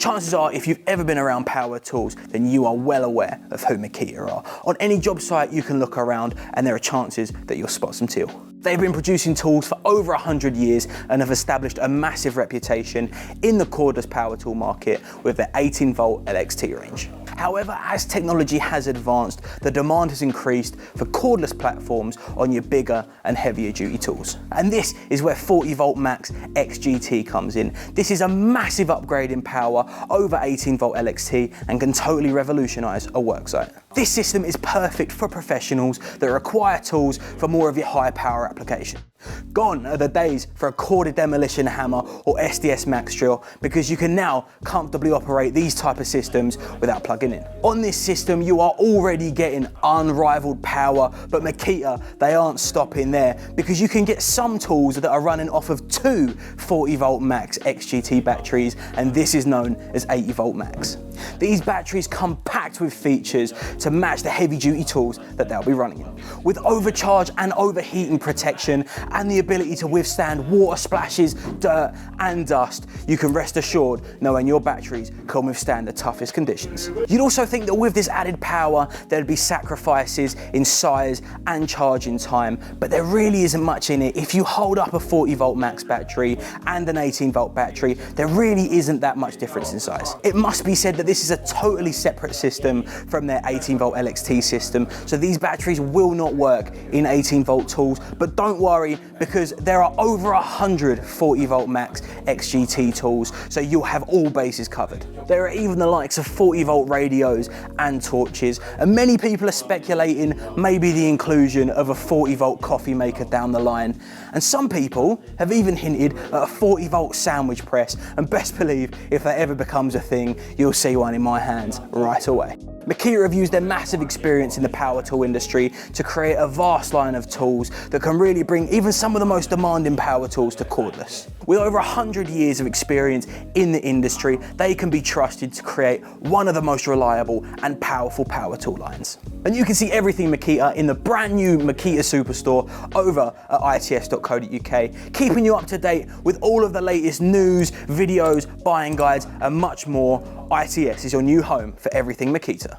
Chances are, if you've ever been around power tools, then you are well aware of who Makita are. On any job site, you can look around and there are chances that you'll spot some teal. They've been producing tools for over 100 years and have established a massive reputation in the cordless power tool market with their 18-volt LXT range. However, as technology has advanced, the demand has increased for cordless platforms on your bigger and heavier duty tools. And this is where 40-volt max XGT comes in. This is a massive upgrade in power over 18-volt LXT and can totally revolutionize a worksite. This system is perfect for professionals that require tools for more of your high power application. Gone are the days for a corded demolition hammer or SDS max drill, because you can now comfortably operate these type of systems without plugging in. On this system, you are already getting unrivaled power, but Makita, they aren't stopping there, because you can get some tools that are running off of two 40-volt max XGT batteries, and this is known as 80-volt max. These batteries come packed with features to match the heavy duty tools that they'll be running in. With overcharge and overheating protection and the ability to withstand water splashes, dirt and dust, you can rest assured knowing your batteries can withstand the toughest conditions. You'd also think that with this added power, there'd be sacrifices in size and charging time, but there really isn't much in it. If you hold up a 40-volt max battery and an 18-volt battery, there really isn't that much difference in size. It must be said that this is a totally separate system from their 18-volt LXT system, so these batteries will not work in 18-volt tools, but don't worry, because there are over 100 40-volt max XGT tools, so you'll have all bases covered. There are even the likes of 40-volt radios and torches, and many people are speculating maybe the inclusion of a 40-volt coffee maker down the line. And some people have even hinted at a 40-volt sandwich press, and best believe if that ever becomes a thing, you'll see one in my hands right away. Makita have used their massive experience in the power tool industry to create a vast line of tools that can really bring even some of the most demanding power tools to cordless. With over 100 years of experience in the industry, they can be trusted to create one of the most reliable and powerful power tool lines. And you can see everything Makita in the brand new Makita Superstore over at its.co.uk, keeping you up to date with all of the latest news, videos, buying guides and much more. ITS is your new home for everything Makita.